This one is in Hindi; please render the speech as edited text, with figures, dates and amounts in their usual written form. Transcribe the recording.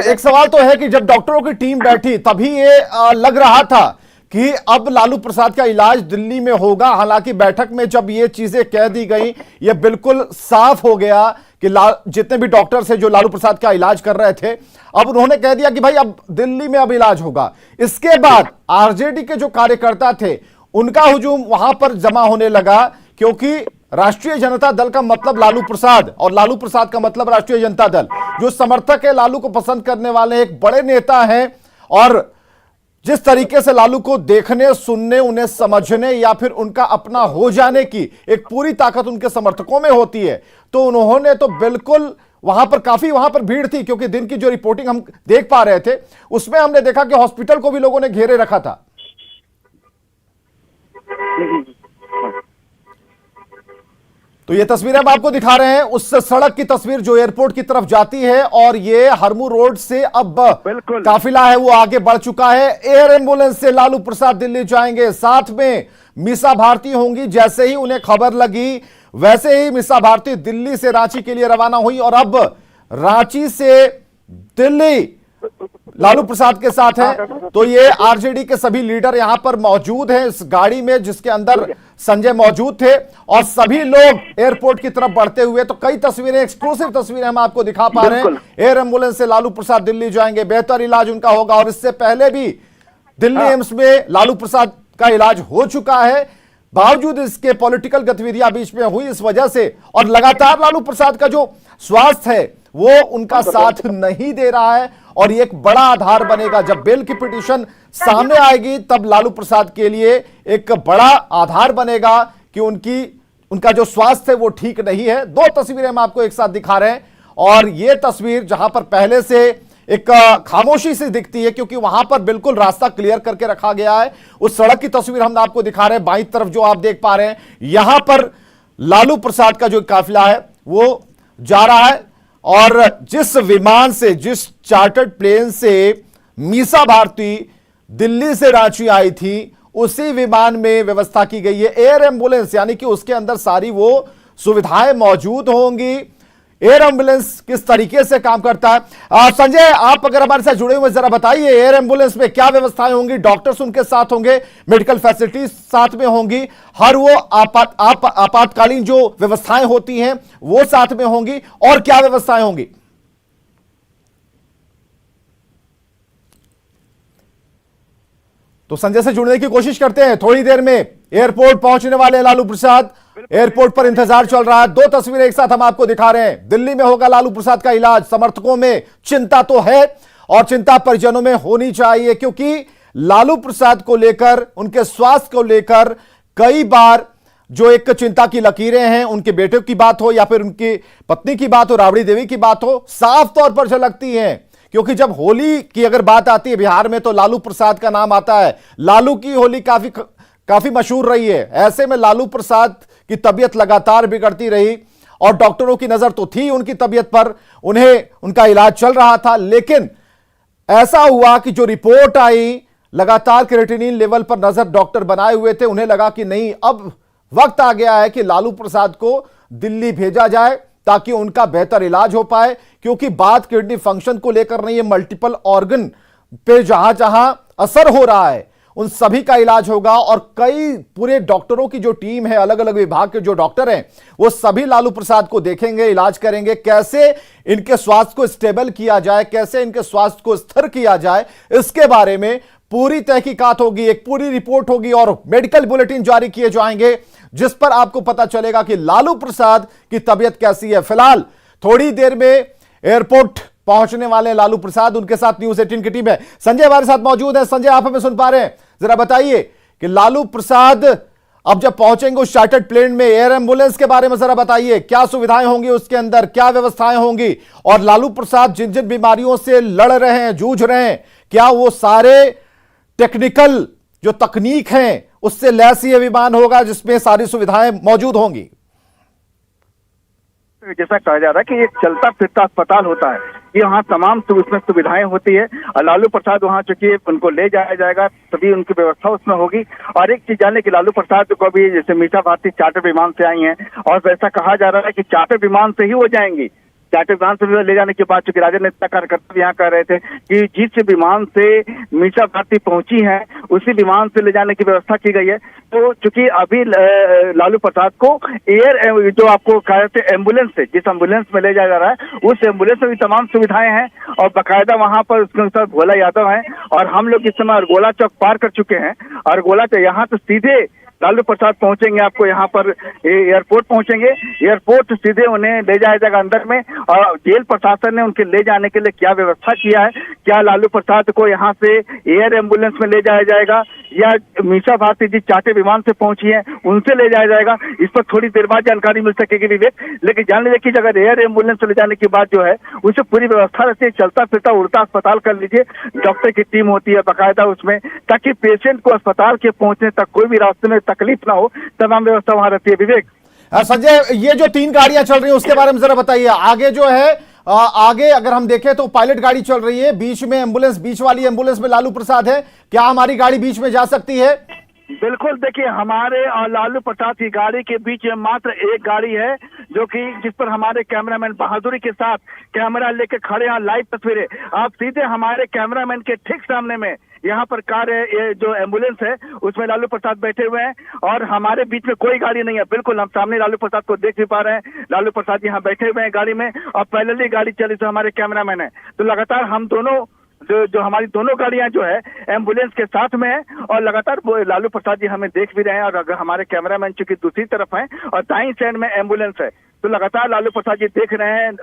एक सवाल तो है कि जब डॉक्टरों की टीम बैठी तभी ये लग रहा था कि अब लालू प्रसाद का इलाज दिल्ली में होगा। हालांकि बैठक में जब ये चीजें कह दी गई, ये बिल्कुल साफ हो गया कि जितने भी डॉक्टर्स हैं जो लालू प्रसाद का इलाज कर रहे थे, अब उन्होंने कह दिया कि भाई अब दिल्ली में अब इलाज होगा। इसके बाद आरजेडी के जो कार्यकर्ता थे उनका हुजूम वहां पर जमा होने लगा, क्योंकि राष्ट्रीय जनता दल का मतलब लालू प्रसाद और लालू प्रसाद का मतलब राष्ट्रीय जनता दल। जो समर्थक है लालू को पसंद करने वाले एक बड़े नेता हैं, और जिस तरीके से लालू को देखने, सुनने, उन्हें समझने या फिर उनका अपना हो जाने की एक पूरी ताकत उनके समर्थकों में होती है, तो उन्होंने तो बिल्कुल वहां पर काफी वहां पर भीड़ थी। क्योंकि दिन की जो रिपोर्टिंग हम देख पा रहे थे उसमें हमने देखा कि हॉस्पिटल को भी लोगों ने घेरे रखा था। तो ये तस्वीर हम आपको दिखा रहे हैं उस सड़क की तस्वीर जो एयरपोर्ट की तरफ जाती है, और ये हरमू रोड से अब काफिला है वो आगे बढ़ चुका है। एयर एम्बुलेंस से लालू प्रसाद दिल्ली जाएंगे, साथ में मीसा भारती होंगी। जैसे ही उन्हें खबर लगी वैसे ही मीसा भारती दिल्ली से रांची के लिए रवाना हुई, और अब रांची से दिल्ली लालू प्रसाद के साथ है। तो ये आरजेडी के सभी लीडर यहां पर मौजूद हैं इस गाड़ी में, जिसके अंदर संजय मौजूद थे, और सभी लोग एयरपोर्ट की तरफ बढ़ते हुए। तो कई तस्वीरें, एक्सक्लूसिव तस्वीरें हम आपको दिखा पा रहे हैं। एयर एम्बुलेंस से लालू प्रसाद दिल्ली जाएंगे, बेहतर इलाज उनका होगा। और इससे पहले भी दिल्ली एम्स में लालू प्रसाद का इलाज हो चुका है, बावजूद इसके पॉलिटिकल गतिविधियां बीच में हुई इस वजह से, और लगातार लालू प्रसाद का जो स्वास्थ्य है वो उनका साथ नहीं दे रहा है। और ये एक बड़ा आधार बनेगा, जब बेल की पिटीशन सामने आएगी तब लालू प्रसाद के लिए एक बड़ा आधार बनेगा कि उनका जो स्वास्थ्य है वो ठीक नहीं है। दो तस्वीरें हम आपको एक साथ दिखा रहे हैं, और ये तस्वीर जहां पर पहले से एक खामोशी से दिखती है क्योंकि वहां पर बिल्कुल रास्ता क्लियर करके रखा गया है, उस सड़क की तस्वीर हम आपको दिखा रहे हैं। बाईं तरफ जो आप देख पा रहे हैं, यहां पर लालू प्रसाद का जो काफिला है वो जा रहा है, और जिस विमान से, जिस चार्टर्ड प्लेन से मीसा भारती दिल्ली से रांची आई थी, उसी विमान में व्यवस्था की गई है एयर एम्बुलेंस, यानी कि उसके अंदर सारी वो सुविधाएं मौजूद होंगी। एयर एम्बुलेंस किस तरीके से काम करता है, संजय आप अगर हमारे साथ जुड़े हुए जरा बताइए, एयर एम्बुलेंस में क्या व्यवस्थाएं होंगी? डॉक्टर्स उनके साथ होंगे, मेडिकल फैसिलिटीज साथ में होंगी, हर वो आपातकालीन जो व्यवस्थाएं होती हैं वो साथ में होंगी, और क्या व्यवस्थाएं होंगी? तो संजय से जुड़ने की कोशिश करते हैं। थोड़ी देर में एयरपोर्ट पहुंचने वाले लालू प्रसाद, एयरपोर्ट पर इंतजार चल रहा है। दो तस्वीरें एक साथ हम आपको दिखा रहे हैं। दिल्ली में होगा लालू प्रसाद का इलाज। समर्थकों में चिंता तो है, और चिंता परिजनों में होनी चाहिए, क्योंकि लालू प्रसाद को लेकर, उनके स्वास्थ्य को लेकर कई बार जो एक चिंता की लकीरें हैं, उनके बेटे की बात हो या फिर उनकी पत्नी की बात हो, राबड़ी देवी की बात हो, साफ तौर पर झलकती हैं। क्योंकि जब होली की अगर बात आती है बिहार में तो लालू प्रसाद का नाम आता है। लालू की होली काफी मशहूर रही है। ऐसे में लालू प्रसाद की तबीयत लगातार बिगड़ती रही, और डॉक्टरों की नजर तो थी उनकी तबीयत पर, उनका इलाज चल रहा था। लेकिन ऐसा हुआ कि जो रिपोर्ट आई, लगातार क्रिएटिनिन लेवल पर नजर डॉक्टर बनाए हुए थे, उन्हें लगा कि नहीं, अब वक्त आ गया है कि लालू प्रसाद को दिल्ली भेजा जाए ताकि उनका बेहतर इलाज हो पाए। क्योंकि बात किडनी फंक्शन को लेकर नहीं है, मल्टीपल ऑर्गन पे जहां जहां असर हो रहा है उन सभी का इलाज होगा। और कई पूरे डॉक्टरों की जो टीम है, अलग अलग विभाग के जो डॉक्टर हैं, वो सभी लालू प्रसाद को देखेंगे, इलाज करेंगे, कैसे इनके स्वास्थ्य को स्टेबल किया जाए, कैसे इनके स्वास्थ्य को स्थिर किया जाए, इसके बारे में पूरी तहकीकात होगी, एक पूरी रिपोर्ट होगी, और मेडिकल बुलेटिन जारी किए जाएंगे जिस पर आपको पता चलेगा कि लालू प्रसाद की तबीयत कैसी है। फिलहाल थोड़ी देर में एयरपोर्ट पहुंचने वाले लालू प्रसाद, उनके साथ न्यूज 18 की टीम है। संजय हमारे साथ मौजूद है। संजय, आप हमें सुन पा रहे हैं? जरा बताइए कि लालू प्रसाद अब जब पहुंचेंगे उस चार्टर्ड प्लेन में, एयर एम्बुलेंस के बारे में जरा बताइए, क्या सुविधाएं होंगी उसके अंदर, क्या व्यवस्थाएं होंगी, और लालू प्रसाद जिन जिन बीमारियों से लड़ रहे हैं, जूझ रहे हैं, क्या वो सारे टेक्निकल जो तकनीक है उससे लैस ये विमान होगा जिसमें सारी सुविधाएं मौजूद होंगी? जैसा कहा जा रहा है कि एक चलता फिरता अस्पताल होता है, यहाँ तमाम उसमें सुविधाएं होती है। लालू प्रसाद वहाँ चूंकि उनको ले जाया जाएगा, सभी उनकी व्यवस्था उसमें होगी। और एक चीज जाने कि लालू प्रसाद को भी, जैसे मीसा भारती चार्टर विमान से आई हैं, और वैसा कहा जा रहा है कि चार्टर विमान से ही वो जाएंगी। चार्टर विमान से ले जाने के बाद चूंकि राजद नेता कार्यकर्ता यहाँ कह रहे थे कि जिस विमान से मीसा भारती पहुंची है उसी विमान से ले जाने की व्यवस्था की गई है। तो चूंकि अभी लालू प्रसाद को एयर जो आपको कह रहे थे एम्बुलेंस से जिस एम्बुलेंस में ले जाया जा रहा है उस एम्बुलेंस में भी तमाम सुविधाएं हैं और बाकायदा वहां पर उसके अनुसार भोला यादव है और हम लोग इस समय अरगोला चौक पार कर चुके हैं। अरगोला चौक यहाँ तो सीधे लालू प्रसाद पहुंचेंगे, आपको यहाँ पर एयरपोर्ट पहुंचेंगे, एयरपोर्ट सीधे उन्हें ले जाया जाएगा अंदर में। और जेल प्रशासन ने उनके ले जाने के लिए क्या व्यवस्था किया है, क्या लालू प्रसाद को यहाँ से एयर एम्बुलेंस में ले जाया जाएगा या मीसा भारती जी चार्टर विमान से पहुंची है उनसे ले जाया जाएगा, इस पर थोड़ी देर बाद जानकारी मिल सकेगी विवेक। लेकिन जान लीजिए कि अगर एयर एम्बुलेंस से ले जाने के बाद जो है उसे पूरी व्यवस्था रहती है, चलता फिरता उड़ता अस्पताल कर लीजिए, डॉक्टर की टीम होती है बाकायदा उसमें, ताकि पेशेंट को अस्पताल के पहुंचने तक कोई भी रास्ते में तकलीफ ना हो, तमाम व्यवस्था वहां रहती है विवेक। संजय, ये जो 3 गाड़ियां चल रही हैं उसके बारे में जरा बताइए। आगे जो है आगे अगर हम देखें तो पायलट गाड़ी चल रही है, बीच में एम्बुलेंस, बीच वाली एम्बुलेंस में लालू प्रसाद है, क्या हमारी गाड़ी बीच में जा सकती है? बिल्कुल, देखिए हमारे और लालू प्रसाद की गाड़ी के बीच में मात्र एक गाड़ी है जो कि जिस पर हमारे कैमरामैन बहादुरी के साथ कैमरा लेके खड़े हैं, लाइव तस्वीरें आप सीधे हमारे कैमरामैन के ठीक सामने में यहाँ पर कार है, ये जो एम्बुलेंस है उसमें लालू प्रसाद बैठे हुए हैं और हमारे बीच में कोई गाड़ी नहीं है। बिल्कुल हम सामने लालू प्रसाद को देख भी पा रहे हैं, लालू प्रसाद यहाँ बैठे हुए हैं गाड़ी में और पैरेलली गाड़ी चली जो हमारे कैमरामैन है। तो लगातार हम दोनों जो हमारी दोनों गाड़ियां जो है एम्बुलेंस के साथ में है और लगातार लालू प्रसाद जी हमें देख भी रहे हैं और अगर हमारे कैमरामैन चूंकि दूसरी तरफ हैं और दाईं साइड में एम्बुलेंस है तो लगातार लालू प्रसाद जी देख रहे हैं।